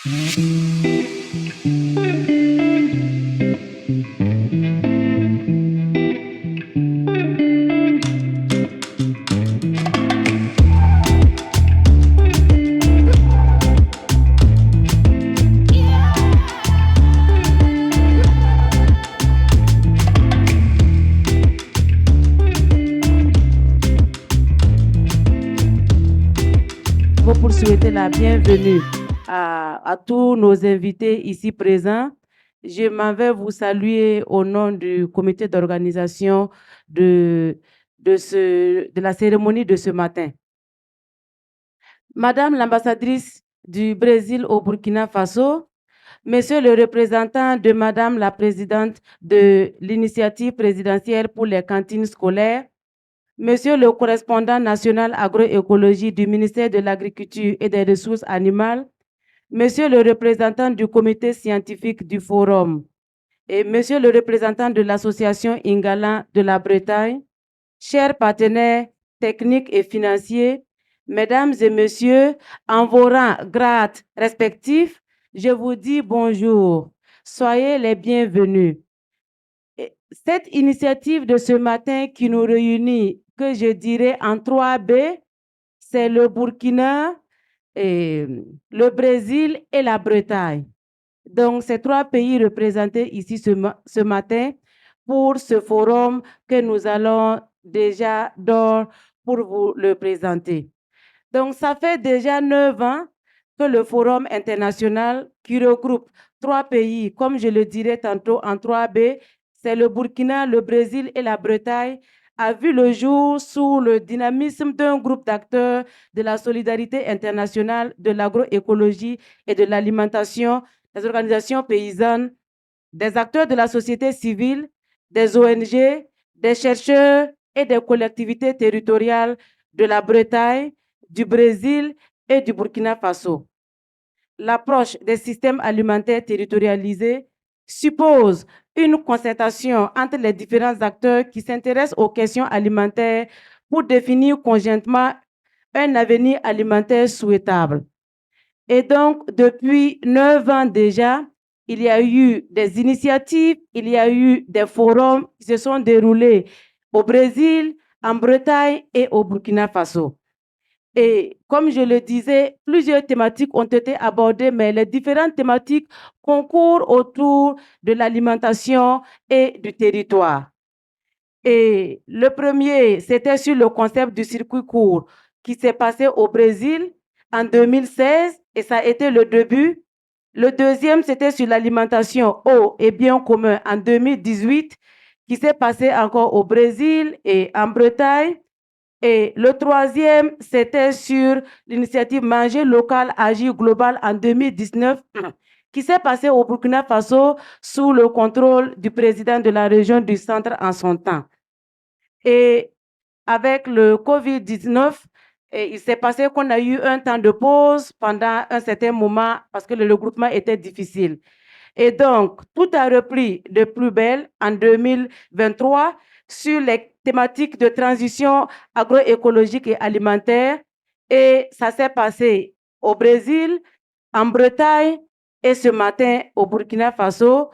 Pour souhaiter la bienvenue à tous nos invités ici présents. Je m'en vais vous saluer au nom du comité d'organisation de la cérémonie de ce matin. Madame l'ambassadrice du Brésil au Burkina Faso, Monsieur le représentant de Madame la présidente de l'initiative présidentielle pour les cantines scolaires, Monsieur le correspondant national agroécologie du ministère de l'Agriculture et des Ressources animales, Monsieur le représentant du comité scientifique du forum et Monsieur le représentant de l'association Ingala de la Bretagne, chers partenaires techniques et financiers, Mesdames et Messieurs, en vos rangs, grades respectifs, je vous dis bonjour. Soyez les bienvenus. Cette initiative de ce matin qui nous réunit, que je dirais en 3B, c'est le Burkina, le Brésil et la Bretagne. Donc, ces 3 pays représentés ici ce matin pour ce forum que nous allons déjà d'or pour vous le présenter. Donc, ça fait déjà 9 ans que le forum international qui regroupe 3 pays, comme je le dirai tantôt en 3B, c'est le Burkina, le Brésil et la Bretagne, a vu le jour sous le dynamisme d'un groupe d'acteurs de la solidarité internationale, de l'agroécologie et de l'alimentation, des organisations paysannes, des acteurs de la société civile, des ONG, des chercheurs et des collectivités territoriales de la Bretagne, du Brésil et du Burkina Faso. L'approche des systèmes alimentaires territorialisés suppose une concertation entre les différents acteurs qui s'intéressent aux questions alimentaires pour définir conjointement un avenir alimentaire souhaitable. Et donc, depuis 9 ans déjà, il y a eu des initiatives, il y a eu des forums qui se sont déroulés au Brésil, en Bretagne et au Burkina Faso. Et comme je le disais, plusieurs thématiques ont été abordées, mais les différentes thématiques concourent autour de l'alimentation et du territoire. Et le premier, c'était sur le concept du circuit court qui s'est passé au Brésil en 2016 et ça a été le début. Le deuxième, c'était sur l'alimentation, eau et biens communs en 2018 qui s'est passé encore au Brésil et en Bretagne. Et le troisième, c'était sur l'initiative Manger local, agir global en 2019, qui s'est passé au Burkina Faso sous le contrôle du président de la région du centre en son temps. Et avec le Covid-19, il s'est passé qu'on a eu un temps de pause pendant un certain moment parce que le regroupement était difficile. Et donc, tout a repris de plus belle en 2023 sur les thématiques de transition agroécologique et alimentaire. Et ça s'est passé au Brésil, en Bretagne et ce matin au Burkina Faso.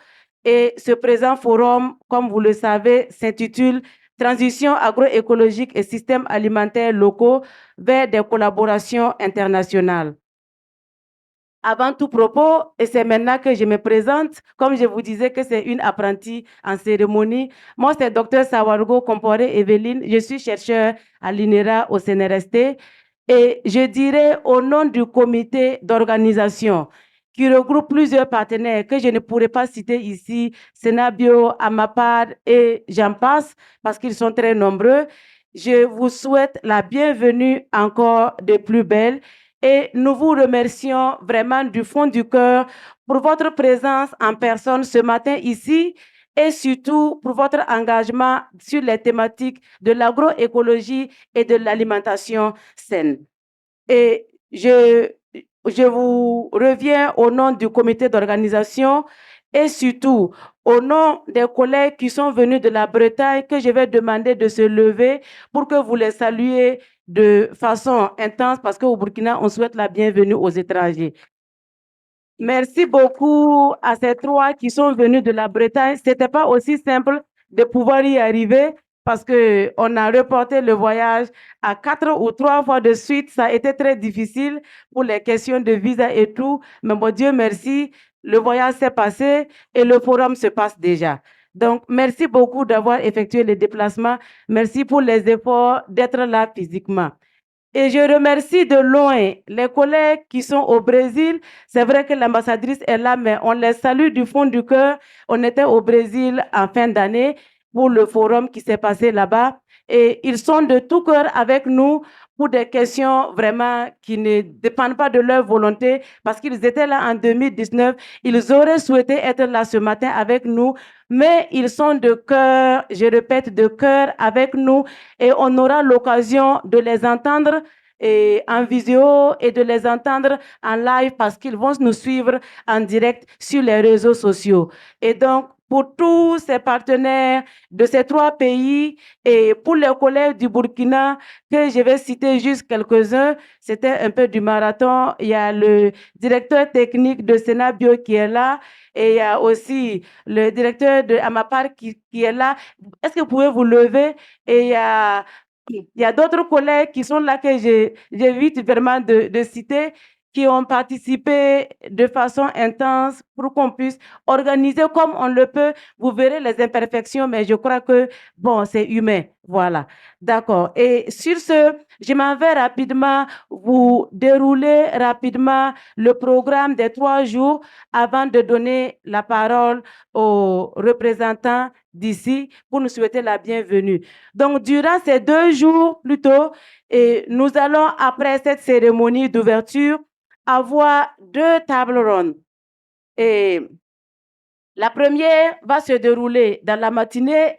Et ce présent forum, comme vous le savez, s'intitule Transition agroécologique et systèmes alimentaires locaux vers des collaborations internationales. Avant tout propos, et c'est maintenant que je me présente, comme je vous disais que c'est une apprentie en cérémonie, moi c'est Dr Sawargo Comporé Evelyne, je suis chercheur à l'INERA au CNRST et je dirais au nom du comité d'organisation qui regroupe plusieurs partenaires que je ne pourrais pas citer ici, Senabio, Amapad et j'en passe parce qu'ils sont très nombreux. Je vous souhaite la bienvenue encore de plus belle. Et nous vous remercions vraiment du fond du cœur pour votre présence en personne ce matin ici et surtout pour votre engagement sur les thématiques de l'agroécologie et de l'alimentation saine. Et je vous reviens au nom du comité d'organisation et surtout au nom des collègues qui sont venus de la Bretagne que je vais demander de se lever pour que vous les saluiez de façon intense parce qu'au Burkina, on souhaite la bienvenue aux étrangers. Merci beaucoup à ces trois qui sont venus de la Bretagne. Ce n'était pas aussi simple de pouvoir y arriver parce qu'on a reporté le voyage à 4 ou 3 fois de suite. Ça a été très difficile pour les questions de visa et tout. Mais mon Dieu merci, le voyage s'est passé et le forum se passe déjà. Donc, merci beaucoup d'avoir effectué le déplacement. Merci pour les efforts d'être là physiquement. Et je remercie de loin les collègues qui sont au Brésil. C'est vrai que l'ambassadrice est là, mais on les salue du fond du cœur. On était au Brésil en fin d'année pour le forum qui s'est passé là-bas. Et ils sont de tout cœur avec nous pour des questions vraiment qui ne dépendent pas de leur volonté, parce qu'ils étaient là en 2019. Ils auraient souhaité être là ce matin avec nous, mais ils sont de cœur, je répète, de cœur avec nous, et on aura l'occasion de les entendre en visio et de les entendre en live parce qu'ils vont nous suivre en direct sur les réseaux sociaux. Et donc, pour tous ces partenaires de ces 3 pays et pour les collègues du Burkina, que je vais citer juste quelques-uns, c'était un peu du marathon. Il y a le directeur technique de Sénabio qui est là et il y a aussi le directeur de Amapar qui est là. Est-ce que vous pouvez vous lever? Et il y a d'autres collègues qui sont là que j'évite vraiment de citer, qui ont participé de façon intense pour qu'on puisse organiser comme on le peut. Vous verrez les imperfections, mais je crois que, bon, c'est humain. Voilà. D'accord. Et sur ce, je m'en vais rapidement vous dérouler rapidement le programme des 3 jours avant de donner la parole aux représentants d'ici pour nous souhaiter la bienvenue. Donc, durant ces 2 jours, plutôt, et nous allons, après cette cérémonie d'ouverture, avoir 2 tables rondes. Et la première va se dérouler dans la matinée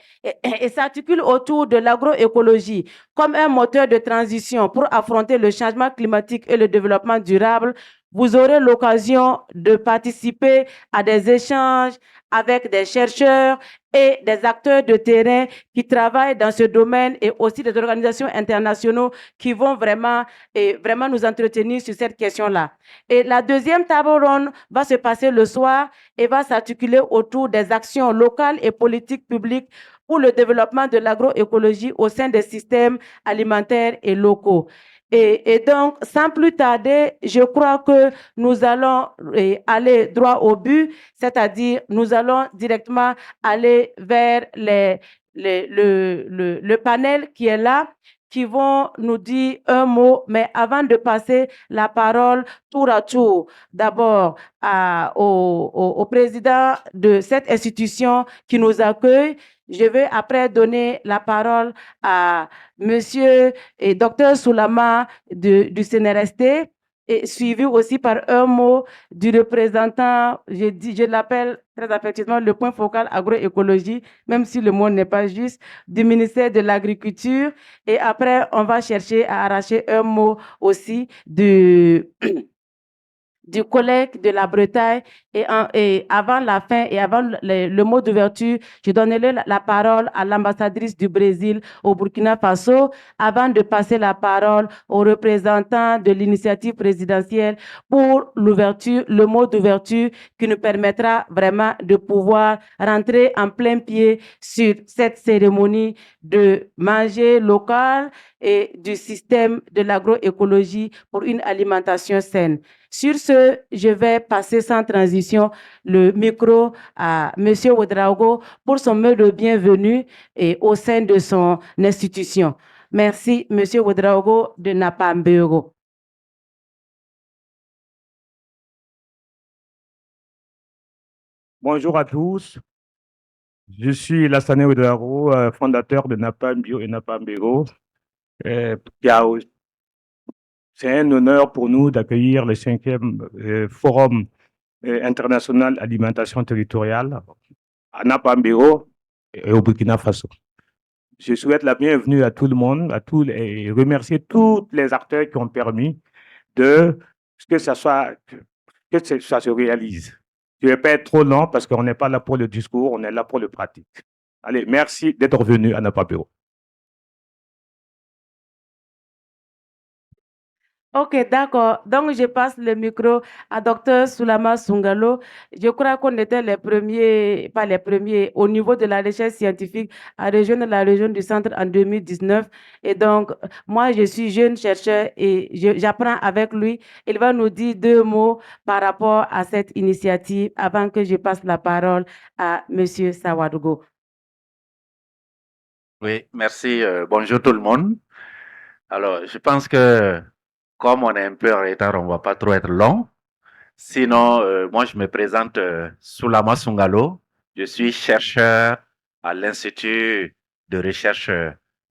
et s'articule autour de l'agroécologie comme un moteur de transition pour affronter le changement climatique et le développement durable. Vous aurez l'occasion de participer à des échanges avec des chercheurs et des acteurs de terrain qui travaillent dans ce domaine et aussi des organisations internationales qui vont vraiment nous entretenir sur cette question-là. Et la deuxième table ronde va se passer le soir et va s'articuler autour des actions locales et politiques publiques pour le développement de l'agroécologie au sein des systèmes alimentaires et locaux. Et donc, sans plus tarder, je crois que nous allons aller droit au but, c'est-à-dire nous allons directement aller vers le panel qui est là, qui vont nous dire un mot, mais avant de passer la parole tour à tour, d'abord au président de cette institution qui nous accueille. Je vais après donner la parole à monsieur et docteur Soulama du CNRST, et suivi aussi par un mot du représentant, je l'appelle très affectueusement le point focal agroécologie, même si le mot n'est pas juste, du ministère de l'Agriculture. Et après, on va chercher à arracher un mot aussi du collègue de la Bretagne, et avant la fin et avant le mot d'ouverture, je donnerai la parole à l'ambassadrice du Brésil au Burkina Faso avant de passer la parole aux représentants de l'initiative présidentielle pour l'ouverture, le mot d'ouverture qui nous permettra vraiment de pouvoir rentrer en plein pied sur cette cérémonie de manger local et du système de l'agroécologie pour une alimentation saine. Sur ce, je vais passer sans transition le micro à M. Ouedraogo pour son mot de bienvenue et au sein de son institution. Merci, M. Ouedraogo de Napambego. Bonjour à tous. Je suis Lassane Ouedraogo, fondateur de Napam Bio et Napam Bego. C'est un honneur pour nous d'accueillir le 5e Forum international alimentation territoriale à Napam Bego et au Burkina Faso. Je souhaite la bienvenue à tout le monde, et remercier tous les acteurs qui ont permis que ça se réalise. Je ne vais pas être trop long parce qu'on n'est pas là pour le discours, on est là pour le pratique. Allez, merci d'être venu à Napam Bego. Ok, d'accord. Donc, je passe le micro à Dr Soulama Sungalo. Je crois qu'on était les premiers, pas les premiers, au niveau de la recherche scientifique à rejoindre la région du centre en 2019. Et donc, moi, je suis jeune chercheur et j'apprends avec lui. Il va nous dire deux mots par rapport à cette initiative avant que je passe la parole à Monsieur Sawadogo. Oui, merci. Bonjour tout le monde. Alors, je pense que comme on est un peu en retard, on ne va pas trop être long. Sinon, moi, je me présente Soulama Sungalo. Je suis chercheur à l'Institut de recherche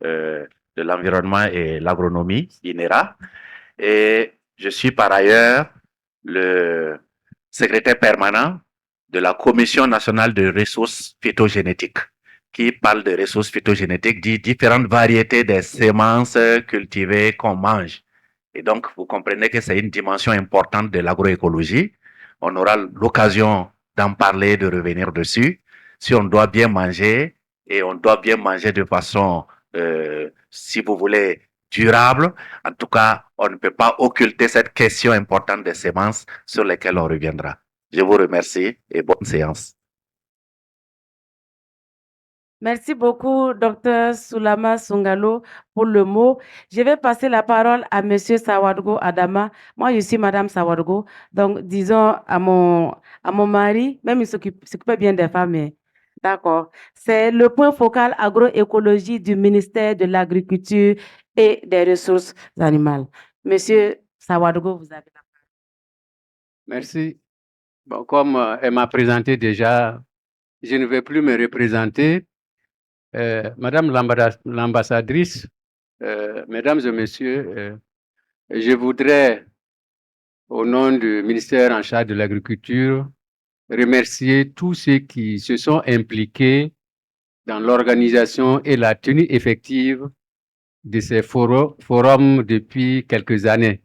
de l'environnement et l'agronomie, INERA. Et je suis par ailleurs le secrétaire permanent de la Commission nationale de ressources phytogénétiques, qui parle de ressources phytogénétiques, dit différentes variétés des semences cultivées qu'on mange. Et donc, vous comprenez que c'est une dimension importante de l'agroécologie. On aura l'occasion d'en parler, de revenir dessus. Si on doit bien manger, et on doit bien manger de façon, si vous voulez, durable, en tout cas, on ne peut pas occulter cette question importante des semences sur lesquelles on reviendra. Je vous remercie et bonne séance. Merci beaucoup, Dr Soulama Sungalo, pour le mot. Je vais passer la parole à Monsieur Sawadgo Adama. Moi, je suis Madame Sawadgo. Donc, disons à mon mari, même il s'occupait bien des femmes. D'accord. C'est le point focal agroécologie du ministère de l'Agriculture et des Ressources animales. Monsieur Sawadgo, vous avez la parole. Merci. Bon, comme elle m'a présenté déjà, je ne vais plus me représenter. Madame l'ambassadrice, mesdames et messieurs, je voudrais, au nom du ministère en charge de l'Agriculture, remercier tous ceux qui se sont impliqués dans l'organisation et la tenue effective de ces forums depuis quelques années.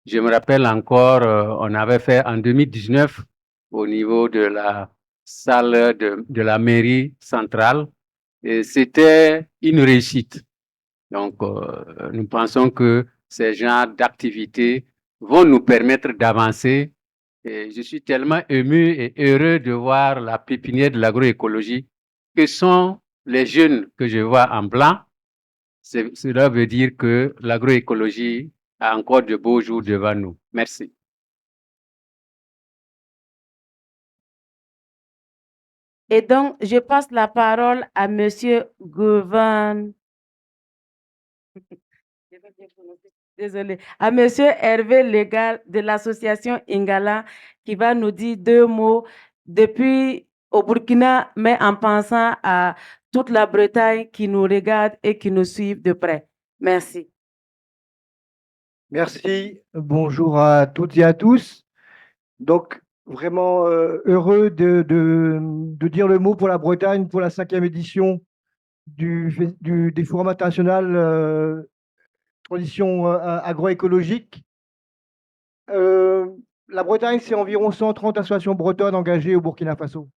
Je me rappelle encore, on avait fait en 2019 au niveau de la salle de la mairie centrale et c'était une réussite. Donc, nous pensons que ces genres d'activités vont nous permettre d'avancer. Et je suis tellement ému et heureux de voir la pépinière de l'agroécologie que sont les jeunes que je vois en blanc. Cela veut dire que l'agroécologie a encore de beaux jours devant nous. Merci. Et donc, je passe la parole à Monsieur Govan. Désolée. À Monsieur Hervé Légal de l'association Ingala qui va nous dire deux mots depuis au Burkina, mais en pensant à toute la Bretagne qui nous regarde et qui nous suit de près. Merci. Merci. Bonjour à toutes et à tous. Donc, vraiment heureux de dire le mot pour la Bretagne pour la 5e édition des forums internationaux transition agroécologique. La Bretagne, c'est environ 130 associations bretonnes engagées au Burkina Faso.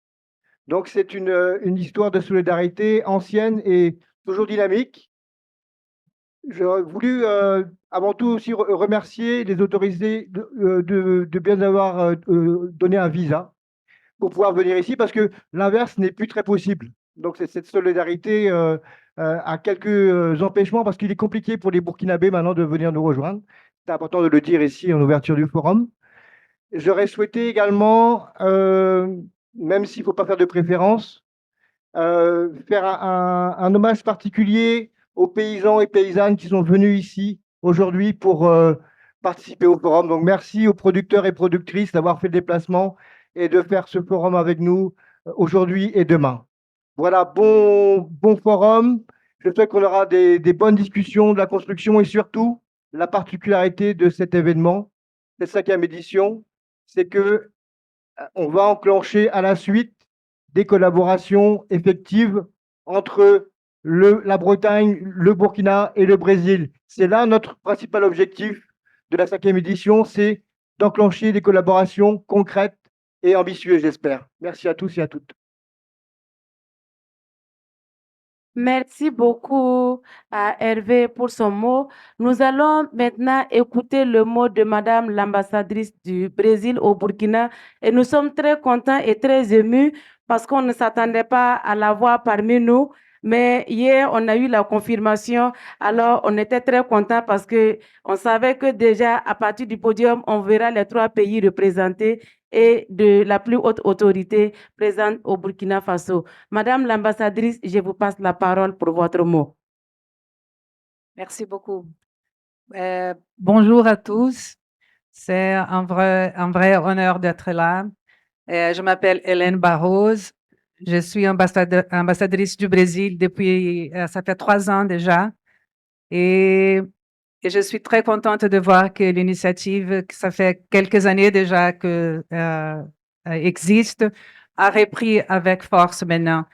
Donc, c'est une histoire de solidarité ancienne et toujours dynamique. J'aurais voulu avant tout aussi remercier les autorités de bien avoir donné un visa pour pouvoir venir ici parce que l'inverse n'est plus très possible. Donc, c'est cette solidarité a quelques empêchements parce qu'il est compliqué pour les Burkinabés maintenant de venir nous rejoindre. C'est important de le dire ici en ouverture du forum. J'aurais souhaité également, même s'il ne faut pas faire de préférence, faire un hommage particulier aux paysans et paysannes qui sont venus ici aujourd'hui pour participer au forum. Donc, merci aux producteurs et productrices d'avoir fait le déplacement et de faire ce forum avec nous aujourd'hui et demain. Voilà, bon forum. Je souhaite qu'on aura des bonnes discussions de la construction et surtout, la particularité de cet événement, cette 5e édition, c'est que on va enclencher à la suite des collaborations effectives entre la Bretagne, le Burkina et le Brésil. C'est là notre principal objectif de la 5e édition, c'est d'enclencher des collaborations concrètes et ambitieuses, j'espère. Merci à tous et à toutes. Merci beaucoup à Hervé pour son mot. Nous allons maintenant écouter le mot de Madame l'ambassadrice du Brésil au Burkina et nous sommes très contents et très émus parce qu'on ne s'attendait pas à la voir parmi nous. Mais hier, on a eu la confirmation. Alors, on était très contents parce que on savait que déjà, à partir du podium, on verra les 3 pays représentés et de la plus haute autorité présente au Burkina Faso. Madame l'ambassadrice, je vous passe la parole pour votre mot. Merci beaucoup. Bonjour à tous. C'est un vrai honneur d'être là. Je m'appelle Hélène Barros. Je suis ambassadrice du Brésil depuis, ça fait 3 ans déjà. Et je suis très contente de voir que l'initiative, que ça fait quelques années déjà que existe, a repris avec force maintenant.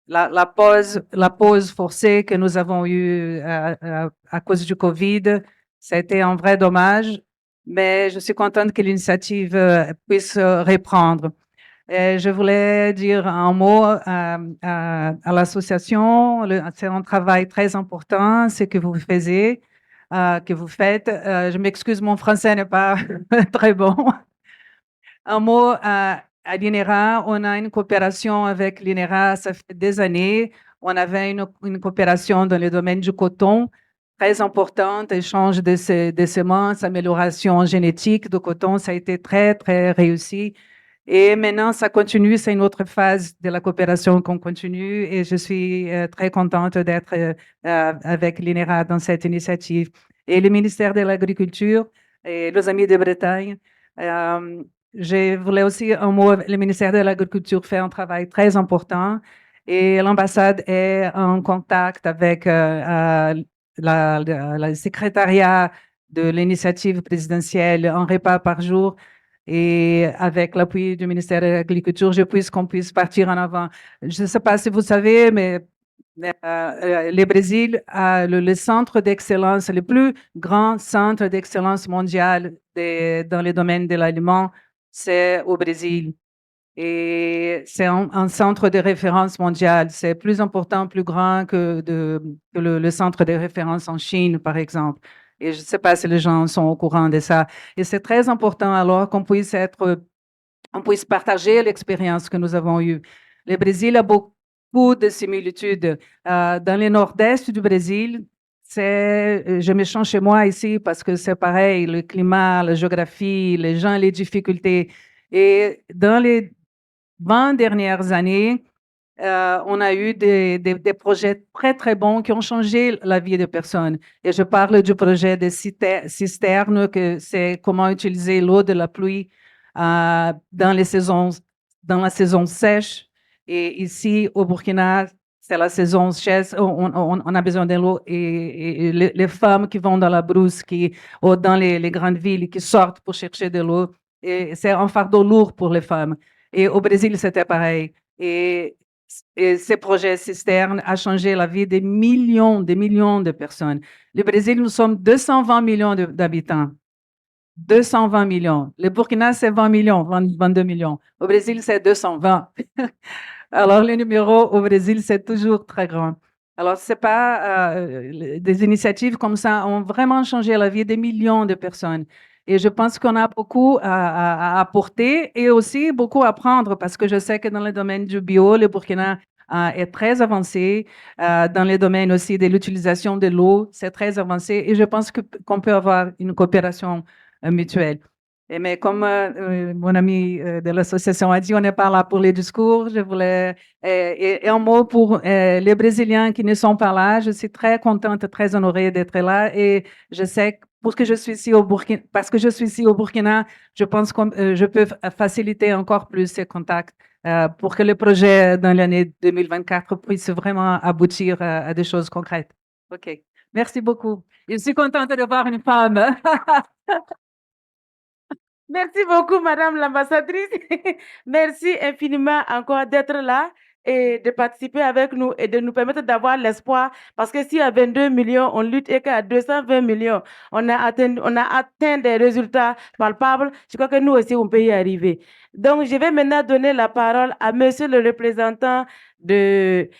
La pause forcée que nous avons eue à cause du Covid, ça a été un vrai dommage, mais je suis contente que l'initiative puisse reprendre. Et je voulais dire un mot à l'association. C'est un travail très important, ce que vous faites. Je m'excuse, mon français n'est pas très bon. Un mot à l'INERA, on a une coopération avec l'INERA, ça fait des années. On avait une coopération dans le domaine du coton, très importante, échange de semences, amélioration génétique de coton, ça a été très, très réussi. Et maintenant, ça continue, c'est une autre phase de la coopération qu'on continue et je suis très contente d'être avec l'INERA dans cette initiative. Et le ministère de l'Agriculture et les Amis de Bretagne, je voulais aussi un mot, le ministère de l'Agriculture fait un travail très important et l'ambassade est en contact avec le secrétariat de l'initiative présidentielle, un repas par jour. Et avec l'appui du ministère de l'Agriculture, qu'on puisse partir en avant. Je ne sais pas si vous savez, mais le Brésil a le centre d'excellence, le plus grand centre d'excellence mondial dans le domaine de l'aliment, c'est au Brésil. Et c'est un centre de référence mondial. C'est plus important, plus grand que le centre de référence en Chine, par exemple. Et je ne sais pas si les gens sont au courant de ça. Et c'est très important alors qu'on puisse partager l'expérience que nous avons eue. Le Brésil a beaucoup de similitudes. Dans le nord-est du Brésil, je me sens chez moi ici parce que c'est pareil, le climat, la géographie, les gens, les difficultés. Et dans les 20 dernières années, on a eu des projets très, très bons qui ont changé la vie des personnes. Et je parle du projet des cisternes, que c'est comment utiliser l'eau de la pluie dans la saison sèche. Et ici, au Burkina, c'est la saison sèche, on a besoin de l'eau. Et les femmes qui vont dans la brousse, ou dans les grandes villes, qui sortent pour chercher de l'eau, et c'est un fardeau lourd pour les femmes. Et au Brésil, c'était pareil. Et ce projet cisterne a changé la vie des millions de personnes. Le Brésil, nous sommes 220 millions d'habitants. 220 millions. Le Burkina, c'est 20 millions, 22 millions. Au Brésil, c'est 220. Alors, le numéro au Brésil, c'est toujours très grand. Alors, c'est pas des initiatives comme ça ont vraiment changé la vie des millions de personnes. Et je pense qu'on a beaucoup à apporter et aussi beaucoup à apprendre parce que je sais que dans le domaine du bio, le Burkina est très avancé. Dans le domaine aussi de l'utilisation de l'eau, c'est très avancé. Et je pense qu'on peut avoir une coopération mutuelle. Mais comme mon ami de l'association a dit, on n'est pas là pour les discours. Je voulais et un mot pour les Brésiliens qui ne sont pas là. Je suis très contente, très honorée d'être là. Et je sais que parce que je suis ici au Burkina, je pense que je peux faciliter encore plus ces contacts pour que le projet dans l'année 2024 puisse vraiment aboutir à des choses concrètes. OK. Merci beaucoup. Je suis contente de voir une femme. Merci beaucoup, Madame l'ambassadrice. Merci infiniment encore d'être là. et de participer avec nous et de nous permettre d'avoir l'espoir. Parce que si à 22 millions, on lutte et qu'à 220 millions, on a atteint des résultats palpables, je crois que nous aussi, on peut y arriver. Donc, je vais maintenant donner la parole à monsieur le représentant de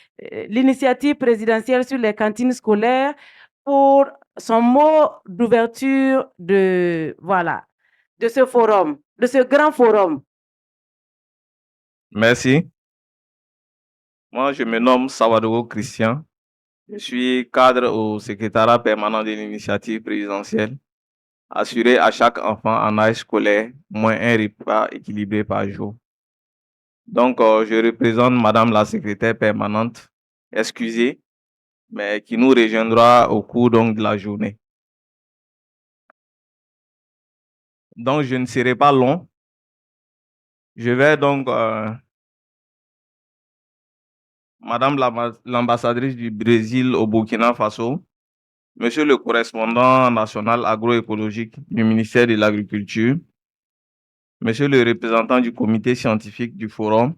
l'initiative présidentielle sur les cantines scolaires pour son mot d'ouverture de ce forum, de ce grand forum. Merci. Moi, je me nomme Sawadoro Christian. Je suis cadre au secrétariat permanent de l'initiative présidentielle. Assurer à chaque enfant en âge scolaire moins un repas équilibré par jour. Donc, je représente Madame la secrétaire permanente, excusée, mais qui nous rejoindra au cours donc, de la journée. Donc, je ne serai pas long. Je vais donc, Madame l'ambassadrice du Brésil au Burkina Faso, Monsieur le correspondant national agroécologique du ministère de l'Agriculture, Monsieur le représentant du comité scientifique du forum,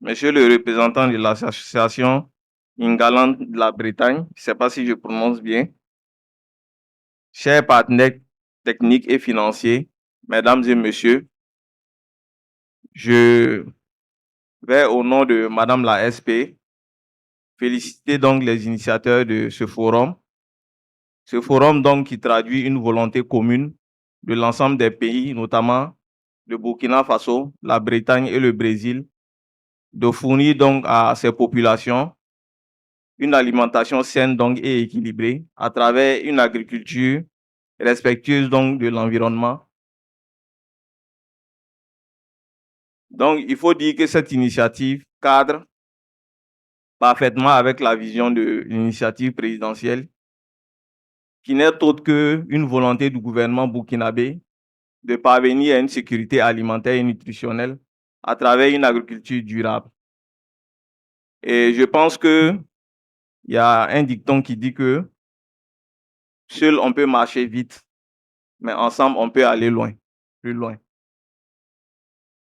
Monsieur le représentant de l'association Ingaland de la Bretagne, je ne sais pas si je prononce bien, chers partenaires techniques et financiers, Mesdames et Messieurs, je vais au nom de Madame la SP féliciter donc les initiateurs de ce forum. Ce forum donc qui traduit une volonté commune de l'ensemble des pays, notamment le Burkina Faso, la Bretagne et le Brésil, de fournir donc à ces populations une alimentation saine donc et équilibrée à travers une agriculture respectueuse donc de l'environnement. Donc, il faut dire que cette initiative cadre parfaitement avec la vision de l'initiative présidentielle qui n'est autre qu'une volonté du gouvernement burkinabé de parvenir à une sécurité alimentaire et nutritionnelle à travers une agriculture durable. Et je pense qu'il y a un dicton qui dit que seul on peut marcher vite, mais ensemble on peut aller loin, plus loin.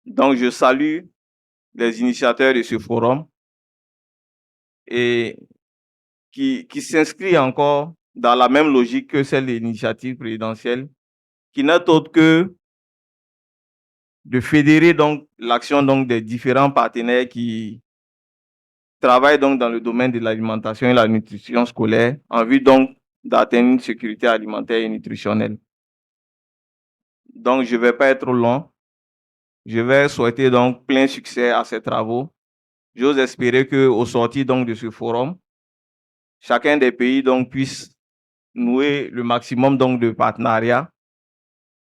Donc je salue les initiateurs de ce forum et qui s'inscrit encore dans la même logique que celle de l'initiative présidentielle, qui n'est autre que de fédérer donc l'action donc des différents partenaires qui travaillent donc dans le domaine de l'alimentation et la nutrition scolaire en vue donc d'atteindre une sécurité alimentaire et nutritionnelle. Donc je ne vais pas être long. Je vais souhaiter donc plein succès à ces travaux. J'ose espérer qu'au sortir donc de ce forum, chacun des pays donc puisse nouer le maximum donc de partenariats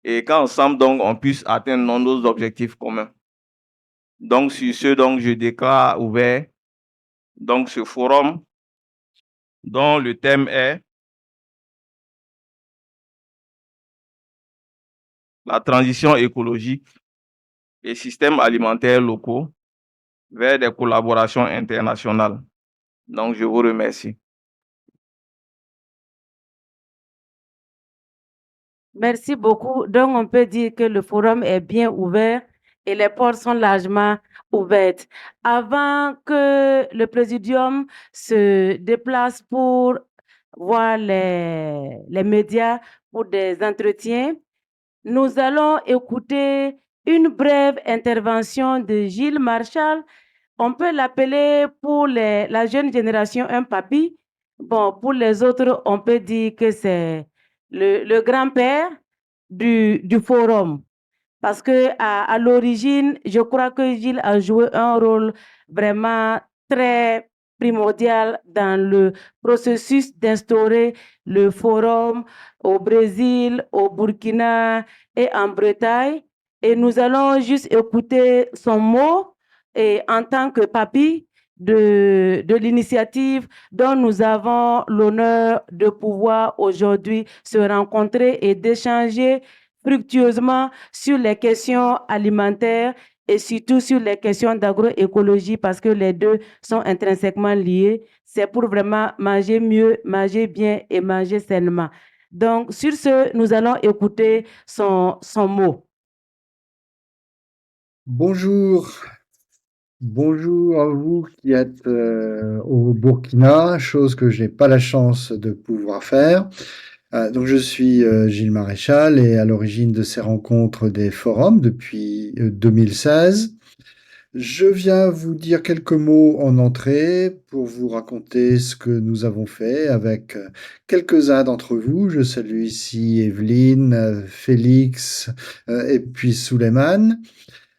et qu'ensemble donc on puisse atteindre nos objectifs communs. Donc sur ce, donc je déclare ouvert donc ce forum dont le thème est la transition écologique et systèmes alimentaires locaux vers des collaborations internationales. Donc je vous remercie. Merci beaucoup. Donc, on peut dire que le forum est bien ouvert et les portes sont largement ouvertes. Avant que le présidium se déplace pour voir les médias pour des entretiens, nous allons écouter une brève intervention de Gilles Marchal. On peut l'appeler pour la jeune génération un papy. Bon, pour les autres, on peut dire que c'est le grand-père du forum. Parce que à l'origine, je crois que Gilles a joué un rôle vraiment très primordial dans le processus d'instaurer le forum au Brésil, au Burkina et en Bretagne. Et nous allons juste écouter son mot et en tant que papy de l'initiative dont nous avons l'honneur de pouvoir aujourd'hui se rencontrer et d'échanger fructueusement sur les questions alimentaires et surtout sur les questions d'agroécologie parce que les deux sont intrinsèquement liés. C'est pour vraiment manger mieux, manger bien et manger sainement. Donc, sur ce, nous allons écouter son mot. Bonjour, Bonjour à vous qui êtes au Burkina, chose que je n'ai pas la chance de pouvoir faire. Donc je suis Gilles Maréchal et à l'origine de ces rencontres des forums depuis 2016. Je viens vous dire quelques mots en entrée pour vous raconter ce que nous avons fait avec quelques-uns d'entre vous. Je salue ici Evelyne, Félix et puis Souleymane.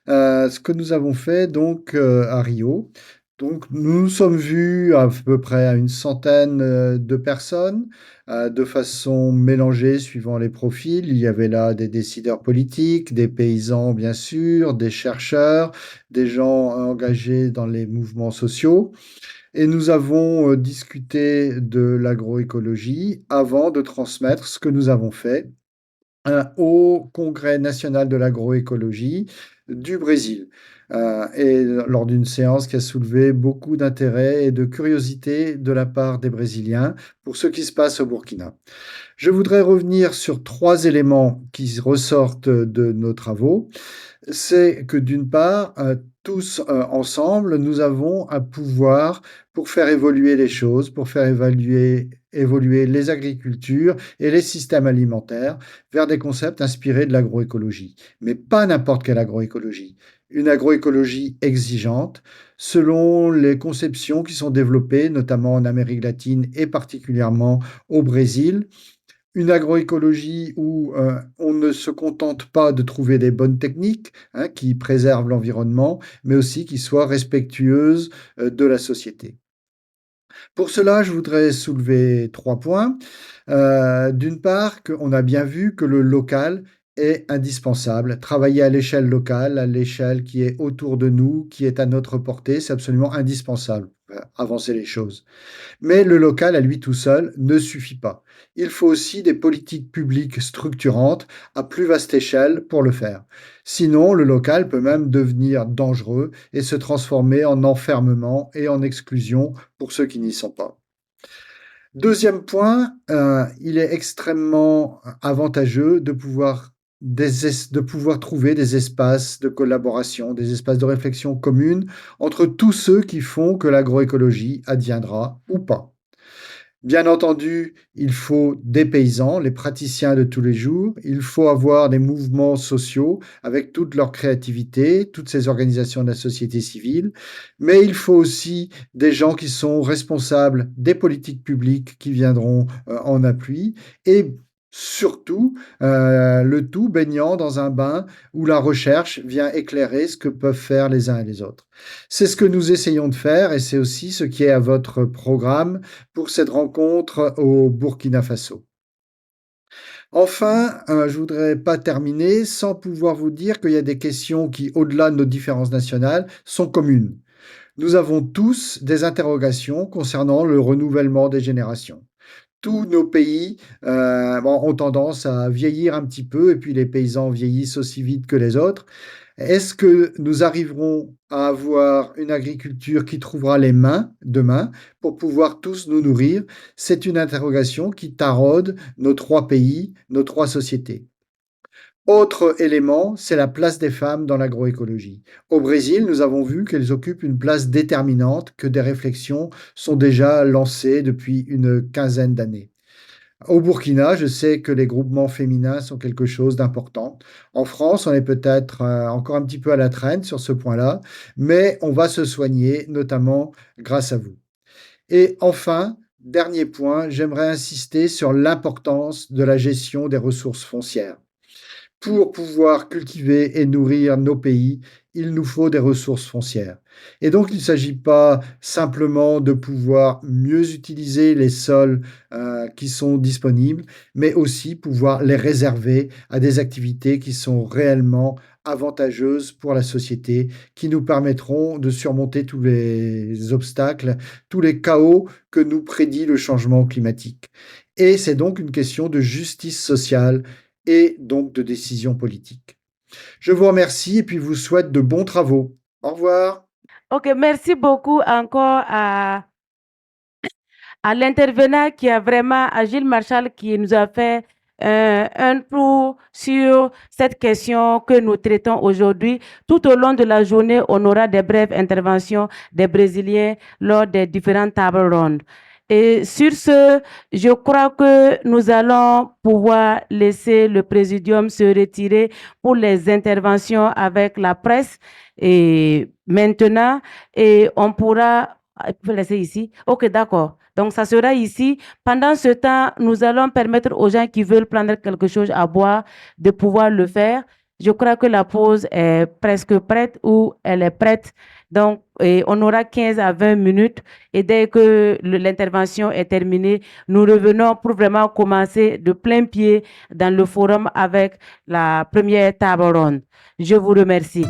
Ce que nous avons fait donc à Rio. Donc nous nous sommes vus à peu près à une centaine de personnes de façon mélangée suivant les profils. Il y avait là des décideurs politiques, des paysans bien sûr, des chercheurs, des gens engagés dans les mouvements sociaux. Et nous avons discuté de l'agroécologie avant de transmettre ce que nous avons fait au Congrès national de l'agroécologie du Brésil. Et lors d'une séance qui a soulevé beaucoup d'intérêt et de curiosité de la part des Brésiliens pour ce qui se passe au Burkina. Je voudrais revenir sur 3 éléments qui ressortent de nos travaux. C'est que d'une part, tous ensemble, nous avons un pouvoir pour faire évoluer les choses, pour faire évoluer les agricultures et les systèmes alimentaires vers des concepts inspirés de l'agroécologie. Mais pas n'importe quelle agroécologie. Une agroécologie exigeante, selon les conceptions qui sont développées, notamment en Amérique latine et particulièrement au Brésil. Une agroécologie où on ne se contente pas de trouver des bonnes techniques qui préservent l'environnement, mais aussi qui soient respectueuses de la société. Pour cela, je voudrais soulever 3 points. D'une part, on a bien vu que le local est indispensable. Travailler à l'échelle locale, à l'échelle qui est autour de nous, qui est à notre portée, c'est absolument indispensable pour avancer les choses. Mais le local à lui tout seul ne suffit pas. Il faut aussi des politiques publiques structurantes à plus vaste échelle pour le faire. Sinon, le local peut même devenir dangereux et se transformer en enfermement et en exclusion pour ceux qui n'y sont pas. Deuxième point, il est extrêmement avantageux de pouvoir trouver des espaces de collaboration, des espaces de réflexion commune entre tous ceux qui font que l'agroécologie adviendra ou pas. Bien entendu, il faut des paysans, les praticiens de tous les jours. Il faut avoir des mouvements sociaux avec toute leur créativité, toutes ces organisations de la société civile. Mais il faut aussi des gens qui sont responsables des politiques publiques qui viendront en appui. Et surtout, le tout baignant dans un bain où la recherche vient éclairer ce que peuvent faire les uns et les autres. C'est ce que nous essayons de faire et c'est aussi ce qui est à votre programme pour cette rencontre au Burkina Faso. Enfin, je voudrais pas terminer sans pouvoir vous dire qu'il y a des questions qui, au-delà de nos différences nationales, sont communes. Nous avons tous des interrogations concernant le renouvellement des générations. Tous nos pays ont tendance à vieillir un petit peu et puis les paysans vieillissent aussi vite que les autres. Est-ce que nous arriverons à avoir une agriculture qui trouvera les mains demain pour pouvoir tous nous nourrir? C'est une interrogation qui taraude nos 3 pays, nos 3 sociétés. Autre élément, c'est la place des femmes dans l'agroécologie. Au Brésil, nous avons vu qu'elles occupent une place déterminante, que des réflexions sont déjà lancées depuis une quinzaine d'années. Au Burkina, je sais que les groupements féminins sont quelque chose d'important. En France, on est peut-être encore un petit peu à la traîne sur ce point-là, mais on va se soigner, notamment grâce à vous. Et enfin, dernier point, j'aimerais insister sur l'importance de la gestion des ressources foncières. Pour pouvoir cultiver et nourrir nos pays, il nous faut des ressources foncières. Et donc, il ne s'agit pas simplement de pouvoir mieux utiliser les sols qui sont disponibles, mais aussi pouvoir les réserver à des activités qui sont réellement avantageuses pour la société, qui nous permettront de surmonter tous les obstacles, tous les chaos que nous prédit le changement climatique. Et c'est donc une question de justice sociale et donc de décision politique. Je vous remercie et puis vous souhaite de bons travaux. Au revoir. Ok, merci beaucoup encore à l'intervenant qui a vraiment, à Gilles Marchal, qui nous a fait un tour sur cette question que nous traitons aujourd'hui. Tout au long de la journée, on aura des brèves interventions des Brésiliens lors des différentes tables rondes. Et sur ce, je crois que nous allons pouvoir laisser le présidium se retirer pour les interventions avec la presse. Et maintenant, et on pourra... Il faut laisser ici. OK, d'accord. Donc, ça sera ici. Pendant ce temps, nous allons permettre aux gens qui veulent prendre quelque chose à boire de pouvoir le faire. Je crois que la pause est presque prête ou elle est prête. Donc, on aura 15 à 20 minutes. Et dès que l'intervention est terminée, nous revenons pour vraiment commencer de plein pied dans le forum avec la première table ronde. Je vous remercie.